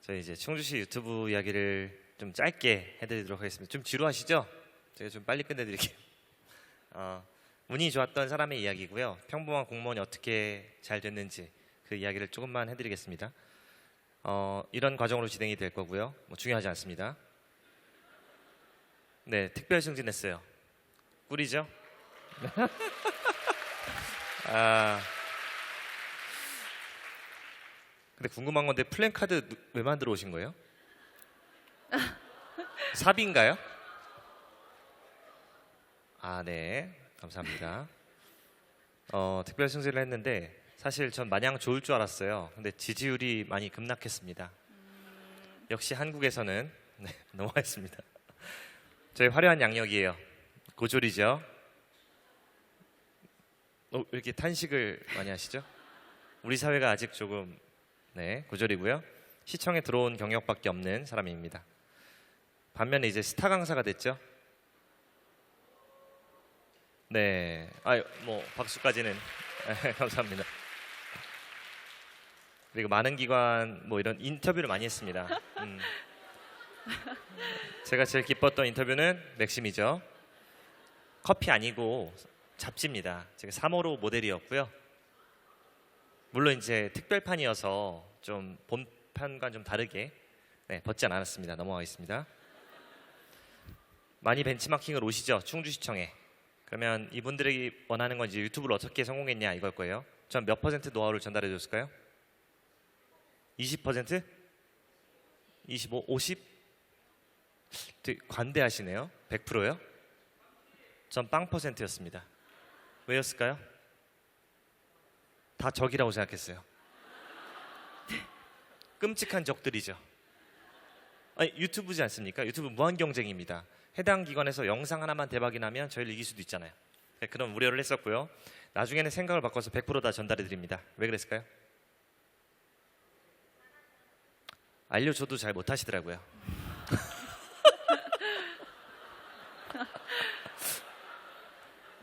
저희 이제 충주시 유튜브 이야기를 좀 짧게 해드리도록 하겠습니다. 좀 지루하시죠? 제가 좀 빨리 끝내드릴게요. 운이 좋았던 사람의 이야기고요. 평범한 공무원이 어떻게 잘 됐는지 그 이야기를 조금만 해드리겠습니다. 이런 과정으로 진행이 될 거고요. 뭐 중요하지 않습니다. 네, 특별 승진했어요. 꿀이죠? 근데 궁금한 건데 플랜카드 왜 만들어 오신 거예요? 사비인가요? 네, 감사합니다. 특별 승진을 했는데 사실 전 마냥 좋을 줄 알았어요. 근데 지지율이 많이 급락했습니다. 역시 한국에서는 네, 넘어가겠습니다. 저희 화려한 양력이에요. 고졸이죠. 왜 이렇게 탄식을 많이 하시죠? 우리 사회가 아직 조금 고졸이고요. 시청에 들어온 경력밖에 없는 사람입니다. 반면에 이제 스타 강사가 됐죠. 네, 뭐 박수까지는 감사합니다. 그리고 많은 기관 뭐 이런 인터뷰를 많이 했습니다. 제가 제일 기뻤던 인터뷰는 맥심이죠. 커피 아니고 잡지입니다. 제가 3호로 모델이었고요. 물론 이제 특별판이어서 좀 본판과 좀 다르게 벗지 않았습니다. 넘어가겠습니다. 많이 벤치마킹을 오시죠, 충주시청에. 그러면 이분들이 원하는 건 이제 유튜브를 어떻게 성공했냐 이걸 거예요. 전 몇 퍼센트 노하우를 전달해 줬을까요? 20%? 25? 50? 되게 관대하시네요. 100%요? 전 빵 %였습니다. 왜였을까요? 다 적이라고 생각했어요. 끔찍한 적들이죠. 유튜브지 않습니까? 유튜브 무한 경쟁입니다. 해당 기관에서 영상 하나만 대박이 나면 저희를 이길 수도 있잖아요. 그런 우려를 했었고요. 나중에는 생각을 바꿔서 100% 다 전달해 드립니다. 왜 그랬을까요? 알려줘도 잘 못하시더라고요.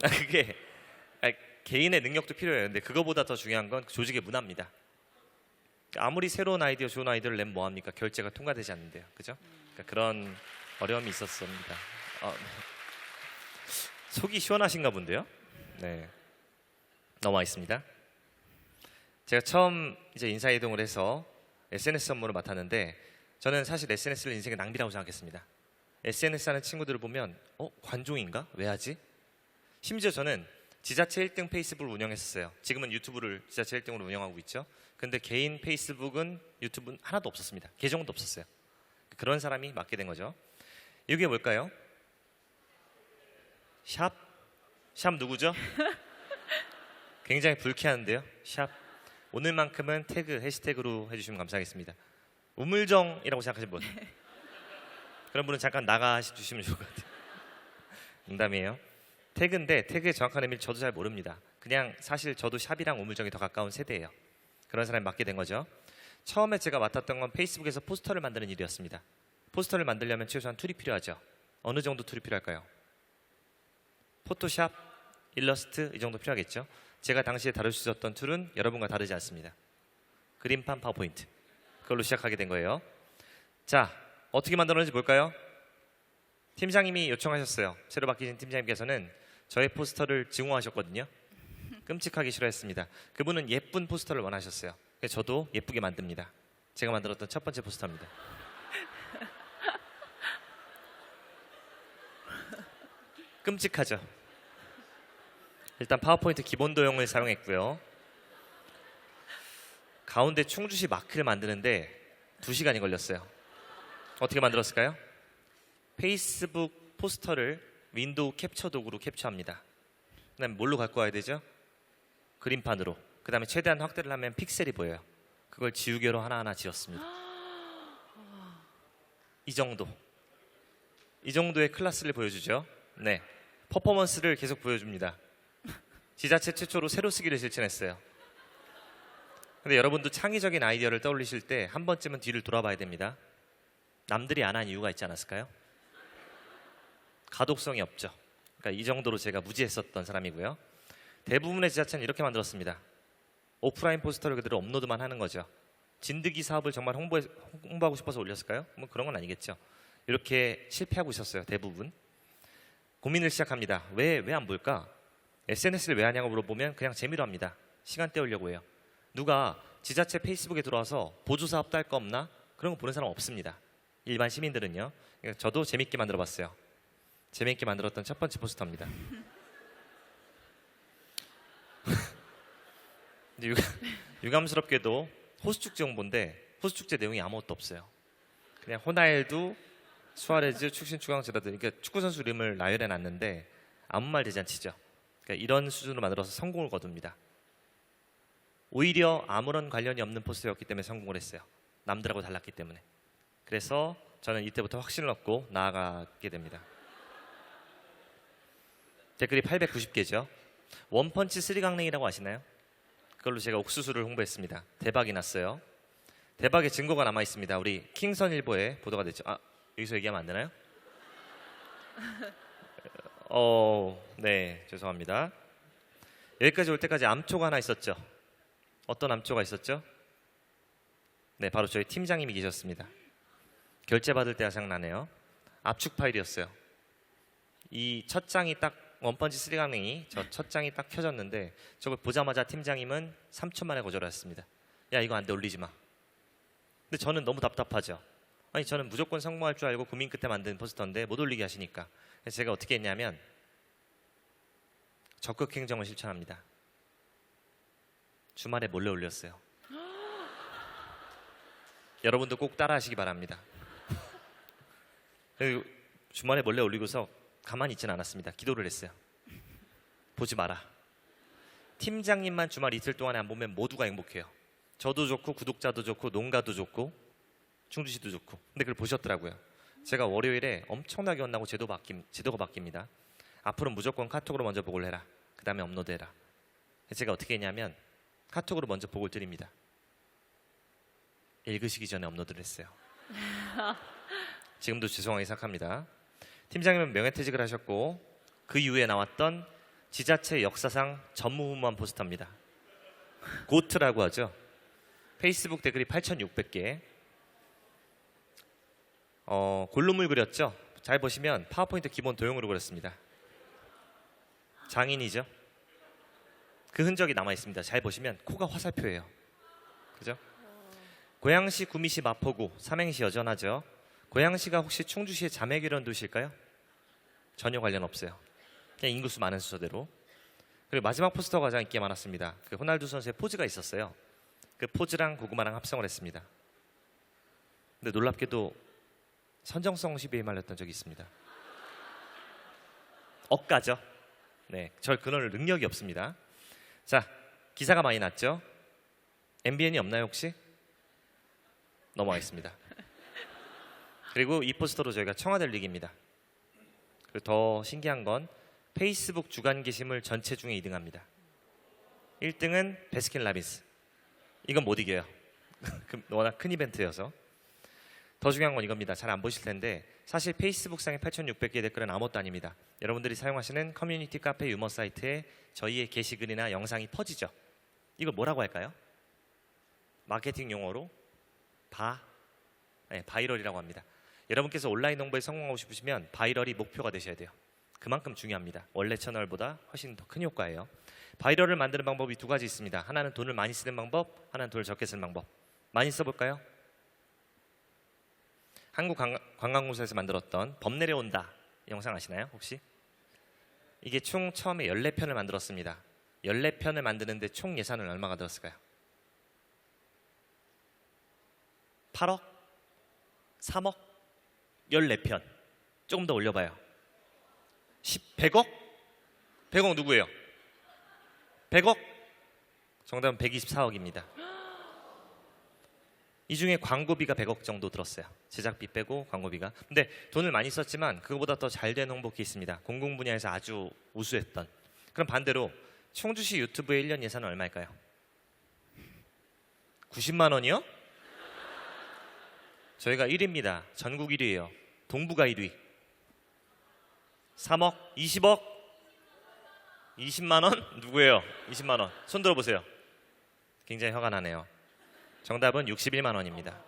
그게 개인의 능력도 필요해요. 근데 그거보다 더 중요한 건 조직의 문화입니다. 아무리 새로운 아이디어, 좋은 아이디어를 내면 뭐합니까? 결제가 통과되지 않는데요. 그죠? 그러니까 그런 어려움이 있었습니다. 속이 시원하신가 본데요? 네. 넘어와 있습니다. 제가 처음 이제 인사이동을 해서 SNS 업무를 맡았는데 저는 사실 SNS를 인생의 낭비라고 생각했습니다. SNS 하는 친구들을 보면 관종인가? 왜 하지? 심지어 저는 지자체 1등 페이스북을 운영했었어요. 지금은 유튜브를 지자체 1등으로 운영하고 있죠. 근데 개인 페이스북은 유튜브는 하나도 없었습니다. 계정도 없었어요. 그런 사람이 맡게 된 거죠. 이게 뭘까요? 샵? 샵 누구죠? 굉장히 불쾌한데요. 샵. 오늘만큼은 태그, 해시태그로 해주시면 감사하겠습니다. 우물정이라고 생각하시는 분? 그런 분은 잠깐 나가 주시면 좋을 것 같아요. 농담이에요. 태그인데 태그의 정확한 의미를 저도 잘 모릅니다. 그냥 사실 저도 샵이랑 우물정이 더 가까운 세대예요. 그런 사람이 맡게 된 거죠. 처음에 제가 맡았던 건 페이스북에서 포스터를 만드는 일이었습니다. 포스터를 만들려면 최소한 툴이 필요하죠. 어느 정도 툴이 필요할까요? 포토샵, 일러스트 이 정도 필요하겠죠. 제가 당시에 다룰 수 있었던 툴은 여러분과 다르지 않습니다. 그림판, 파워포인트 그걸로 시작하게 된 거예요. 자, 어떻게 만들었는지 볼까요? 팀장님이 요청하셨어요. 새로 바뀌신 팀장님께서는 저의 포스터를 증오하셨거든요. 끔찍하게 싫어했습니다. 그분은 예쁜 포스터를 원하셨어요. 그래서 저도 예쁘게 만듭니다. 제가 만들었던 첫 번째 포스터입니다. 끔찍하죠. 일단 파워포인트 기본 도형을 사용했고요. 가운데 충주시 마크를 만드는데 2시간이 걸렸어요. 어떻게 만들었을까요? 페이스북 포스터를 윈도우 캡처 도구로 캡처합니다. 그 다음에 뭘로 갖고 와야 되죠? 그림판으로. 그 다음에 최대한 확대를 하면 픽셀이 보여요. 그걸 지우개로 하나하나 지웠습니다. 이 정도의 클래스를 보여주죠. 네, 퍼포먼스를 계속 보여줍니다. 지자체 최초로 세로 쓰기를 실천했어요. 근데 여러분도 창의적인 아이디어를 떠올리실 때 한 번쯤은 뒤를 돌아봐야 됩니다. 남들이 안 한 이유가 있지 않았을까요? 가독성이 없죠. 그러니까 이 정도로 제가 무지했었던 사람이고요. 대부분의 지자체는 이렇게 만들었습니다. 오프라인 포스터를 그대로 업로드만 하는 거죠. 진드기 사업을 정말 홍보하고 싶어서 올렸을까요? 뭐 그런 건 아니겠죠. 이렇게 실패하고 있었어요. 대부분. 고민을 시작합니다. 왜 안 볼까? SNS를 왜 하냐고 물어보면 그냥 재미로 합니다. 시간 때우려고 해요. 누가 지자체 페이스북에 들어와서 보조사업 딸 거 없나? 그런 거 보는 사람 없습니다. 일반 시민들은요. 저도 재밌게 만들어봤어요. 재밌게 만들었던 첫 번째 포스터입니다. 유감스럽게도 호수축제 홍보인데 호수축제 내용이 아무것도 없어요. 그냥 호날두, 수아레즈, 축신, 추강제라들 그러니까 축구선수 이름을 나열해놨는데 아무 말 대잔치죠. 그러니까 이런 수준으로 만들어서 성공을 거둡니다. 오히려 아무런 관련이 없는 포스터였기 때문에 성공을 했어요. 남들하고 달랐기 때문에. 그래서 저는 이때부터 확신을 얻고 나아가게 됩니다. 댓글이 890개죠. 원펀치 쓰리강냉이라고 아시나요? 그걸로 제가 옥수수를 홍보했습니다. 대박이 났어요. 대박의 증거가 남아 있습니다. 우리 킹선일보에 보도가 됐죠. 아, 여기서 얘기하면 안 되나요? 네, 죄송합니다. 여기까지 올 때까지 암초가 하나 있었죠. 어떤 암초가 있었죠? 네, 바로 저희 팀장님이 계셨습니다. 결제 받을 때가 생각나네요. 압축 파일이었어요. 이 첫 장이 딱 원펀치 쓰리강냉이 저 첫 장이 딱 켜졌는데 저걸 보자마자 팀장님은 3초 만에 거절했습니다. 야, 이거 안 돼, 올리지 마. 근데 저는 너무 답답하죠. 아니, 저는 무조건 성공할 줄 알고 고민 끝에 만든 포스터인데 못 올리게 하시니까. 그래서 제가 어떻게 했냐면 적극 행정을 실천합니다. 주말에 몰래 올렸어요. 여러분도 꼭 따라하시기 바랍니다. 그리고 주말에 몰래 올리고서 가만히 있지는 않았습니다. 기도를 했어요. 보지 마라. 팀장님만 주말 이틀 동안에 안 보면 모두가 행복해요. 저도 좋고 구독자도 좋고 농가도 좋고 충주시도 좋고. 근데 그걸 보셨더라고요. 제가 월요일에 엄청나게 혼나고 제도가 바뀝니다. 앞으로는 무조건 카톡으로 먼저 보고를 해라. 그 다음에 업로드해라. 제가 어떻게 했냐면 카톡으로 먼저 보고를 드립니다. 읽으시기 전에 업로드를 했어요. 지금도 죄송하게 생각합니다. 팀장님은 명예퇴직을 하셨고 그 이후에 나왔던 지자체 역사상 전무후무한 포스터입니다. 고트라고 하죠. 페이스북 댓글이 8,600개. 골룸을 그렸죠. 잘 보시면 파워포인트 기본 도형으로 그렸습니다. 장인이죠. 그 흔적이 남아 있습니다. 잘 보시면 코가 화살표예요. 그죠? 고양시, 구미시, 마포구, 삼행시 여전하죠. 고양시가 혹시 충주시의 자매결연 도시일까요? 전혀 관련 없어요. 그냥 인구수 많은 순서대로. 그리고 마지막 포스터가 가장 인기 많았습니다. 그 호날두 선수의 포즈가 있었어요. 그 포즈랑 고구마랑 합성을 했습니다. 근데 놀랍게도 선정성 시비에 말렸던 적이 있습니다. 억까죠. 네, 절 그럴 능력이 없습니다. 자, 기사가 많이 났죠. MBN이 없나요 혹시? 넘어가겠습니다. 그리고 이 포스터로 저희가 청와대를 이깁니다. 그리고 더 신기한 건 페이스북 주간 게시물 전체 중에 2등합니다. 1등은 베스킨라빈스. 이건 못 이겨요. 워낙 큰 이벤트여서. 더 중요한 건 이겁니다. 잘 안 보실 텐데 사실 페이스북상의 8,600개의 댓글은 아무것도 아닙니다. 여러분들이 사용하시는 커뮤니티 카페 유머 사이트에 저희의 게시글이나 영상이 퍼지죠. 이걸 뭐라고 할까요? 마케팅 용어로 바이럴이라고 합니다. 여러분께서 온라인 홍보에 성공하고 싶으시면 바이럴이 목표가 되셔야 돼요. 그만큼 중요합니다. 원래 채널보다 훨씬 더 큰 효과예요. 바이럴을 만드는 방법이 두 가지 있습니다. 하나는 돈을 많이 쓰는 방법, 하나는 돈을 적게 쓰는 방법. 많이 써볼까요? 한국관광공사에서 만들었던 범 내려온다 영상 아시나요 혹시? 이게 총 처음에 14편을 만들었습니다. 14편을 만드는데 총 예산은 얼마가 들었을까요? 8억? 3억? 14편. 조금 더 올려봐요. 100억? 100억 누구예요? 100억? 정답은 124억입니다. 이 중에 광고비가 100억 정도 들었어요. 제작비 빼고 광고비가. 근데 돈을 많이 썼지만 그거보다 더 잘된 홍보기 있습니다. 공공 분야에서 아주 우수했던. 그럼 반대로 충주시 유튜브의 1년 예산은 얼마일까요? 90만 원이요? 저희가 1위입니다. 전국 1위예요. 동부가 1위. 3억? 20억? 20만 원? 누구예요? 20만 원. 손 들어보세요. 굉장히 화가 나네요. 정답은 61만 원입니다.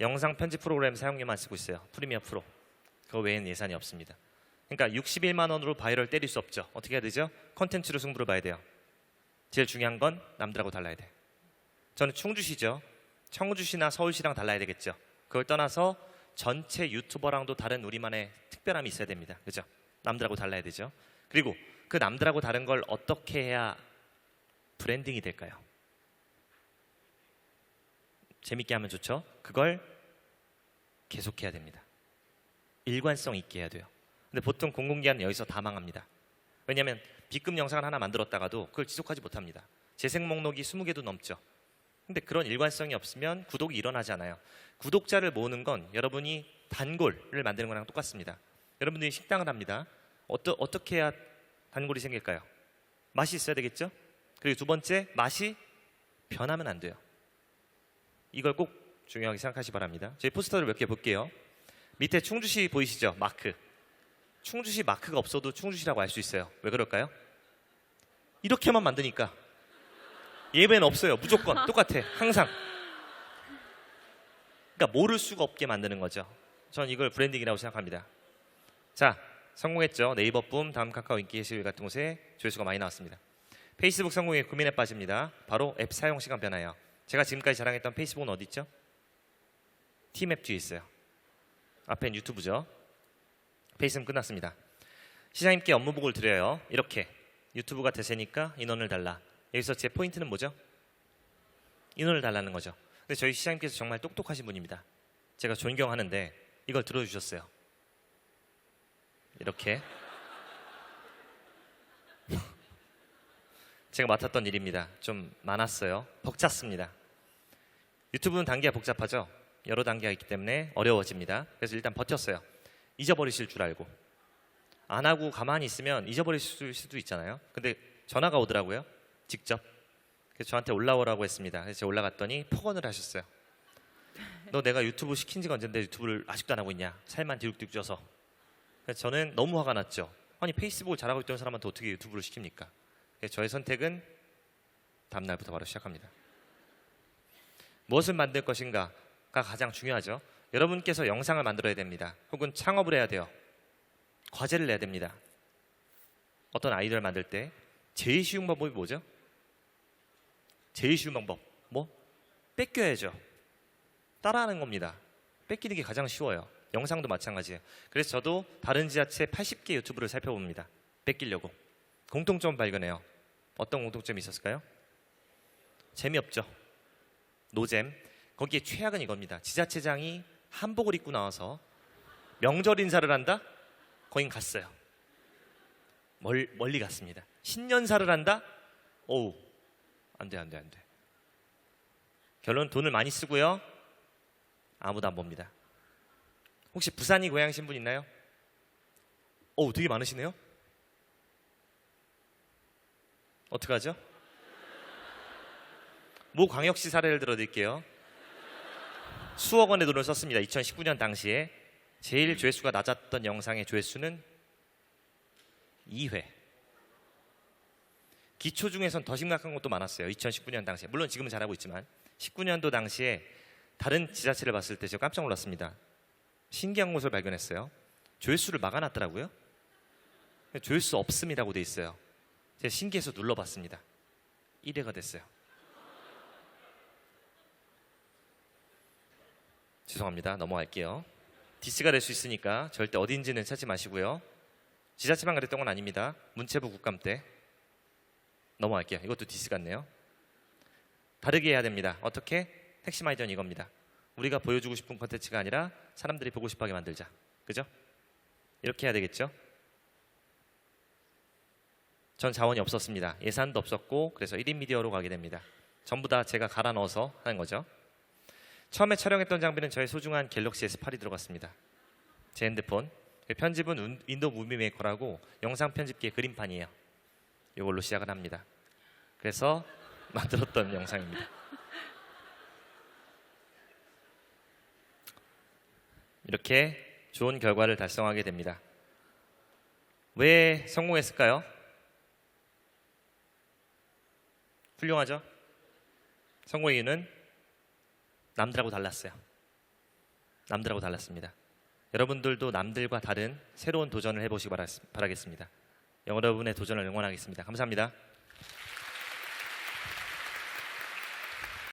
영상 편집 프로그램 사용료만 쓰고 있어요. 프리미어 프로. 그거 외에는 예산이 없습니다. 그러니까 61만 원으로 바이럴 때릴 수 없죠. 어떻게 해야 되죠? 콘텐츠로 승부를 봐야 돼요. 제일 중요한 건 남들하고 달라야 돼. 저는 충주시죠. 청주시나 서울시랑 달라야 되겠죠. 그걸 떠나서 전체 유튜버랑도 다른 우리만의 특별함이 있어야 됩니다. 그죠? 남들하고 달라야 되죠. 그리고 그 남들하고 다른 걸 어떻게 해야 브랜딩이 될까요? 재밌게 하면 좋죠. 그걸 계속해야 됩니다. 일관성 있게 해야 돼요. 근데 보통 공공기관은 여기서 다 망합니다. 왜냐하면 B급 영상을 하나 만들었다가도 그걸 지속하지 못합니다. 재생 목록이 20개도 넘죠. 근데 그런 일관성이 없으면 구독이 일어나지 않아요. 구독자를 모으는 건 여러분이 단골을 만드는 거랑 똑같습니다. 여러분들이 식당을 합니다. 어떻게 해야 단골이 생길까요? 맛이 있어야 되겠죠? 그리고 두 번째, 맛이 변하면 안 돼요. 이걸 꼭 중요하게 생각하시기 바랍니다. 저희 포스터를 몇 개 볼게요. 밑에 충주시 보이시죠? 마크. 충주시 마크가 없어도 충주시라고 알 수 있어요. 왜 그럴까요? 이렇게만 만드니까. 예배는 없어요. 무조건 똑같아. 항상. 그러니까 모를 수가 없게 만드는 거죠. 전 이걸 브랜딩이라고 생각합니다. 자, 성공했죠. 네이버 붐, 다음 카카오 인기 게시글 같은 곳에 조회수가 많이 나왔습니다. 페이스북 성공에 고민에 빠집니다. 바로 앱 사용 시간 변화예요. 제가 지금까지 자랑했던 페이스북은 어디 있죠? T맵 뒤에 있어요. 앞엔 유튜브죠. 페이스북 끝났습니다. 시장님께 업무 보고를 드려요. 이렇게 유튜브가 대세니까 인원을 달라. 여기서 제 포인트는 뭐죠? 인원을 달라는 거죠. 근데 저희 시장님께서 정말 똑똑하신 분입니다. 제가 존경하는데 이걸 들어주셨어요. 이렇게 제가 맡았던 일입니다. 좀 많았어요. 벅찼습니다. 유튜브는 단계가 복잡하죠. 여러 단계가 있기 때문에 어려워집니다. 그래서 일단 버텼어요. 잊어버리실 줄 알고. 안 하고 가만히 있으면 잊어버리실 수도 있잖아요. 근데 전화가 오더라고요. 직접. 그래서 저한테 올라오라고 했습니다. 그래서 제가 올라갔더니 폭언을 하셨어요. 너 내가 유튜브 시킨 지가 언젠데 유튜브를 아직도 안 하고 있냐. 살만 뒤룩뒤룩 쪄서. 그래서 저는 너무 화가 났죠. 아니 페이스북을 잘하고 있던 사람한테 어떻게 유튜브를 시킵니까? 그래서 저의 선택은 다음 날부터 바로 시작합니다. 무엇을 만들 것인가가 가장 중요하죠. 여러분께서 영상을 만들어야 됩니다. 혹은 창업을 해야 돼요. 과제를 내야 됩니다. 어떤 아이디어를 만들 때 제일 쉬운 방법이 뭐죠? 제일 쉬운 방법 뭐? 뺏겨야죠. 따라하는 겁니다. 뺏기는 게 가장 쉬워요. 영상도 마찬가지예요. 그래서 저도 다른 지자체 80개 유튜브를 살펴봅니다. 뺏기려고. 공통점 발견해요. 어떤 공통점이 있었을까요? 재미없죠. 노잼. 거기에 최악은 이겁니다. 지자체장이 한복을 입고 나와서 명절 인사를 한다? 거긴 갔어요. 멀리 갔습니다. 신년사를 한다? 오우, 안 돼. 결론 돈을 많이 쓰고요. 아무도 안 봅니다. 혹시 부산이 고향이신 분 있나요? 오우, 되게 많으시네요. 어떡하죠? 모 광역시 사례를 들어드릴게요. 수억 원의 돈을 썼습니다. 2019년 당시에 제일 조회수가 낮았던 영상의 조회수는 2회. 기초 중에선 더 심각한 것도 많았어요. 2019년 당시에. 물론 지금은 잘하고 있지만 19년도 당시에 다른 지자체를 봤을 때 제가 깜짝 놀랐습니다. 신기한 것을 발견했어요. 조회수를 막아놨더라고요. 조회수 없음이라고 돼 있어요. 제가 신기해서 눌러봤습니다. 1회가 됐어요. 죄송합니다. 넘어갈게요. 디스가 될 수 있으니까 절대 어딘지는 찾지 마시고요. 지자체만 그랬던 건 아닙니다. 문체부 국감 때. 넘어갈게요. 이것도 디스 같네요. 다르게 해야 됩니다. 어떻게? 핵심 아이디어는 이겁니다. 우리가 보여주고 싶은 콘텐츠가 아니라 사람들이 보고 싶어하게 만들자. 그죠? 이렇게 해야 되겠죠? 전 자원이 없었습니다. 예산도 없었고 그래서 1인 미디어로 가게 됩니다. 전부 다 제가 갈아 넣어서 하는 거죠. 처음에 촬영했던 장비는 저의 소중한 갤럭시 S8이 들어갔습니다. 제 핸드폰. 편집은 윈도우 무비 메이커라고 영상 편집기의 그림판이에요. 이걸로 시작을 합니다. 그래서 만들었던 영상입니다. 이렇게 좋은 결과를 달성하게 됩니다. 왜 성공했을까요? 훌륭하죠? 성공의 이유는 남들하고 달랐어요. 남들하고 달랐습니다. 여러분들도 남들과 다른 새로운 도전을 해보시기 바라겠습니다. 여러분의 도전을 응원하겠습니다. 감사합니다.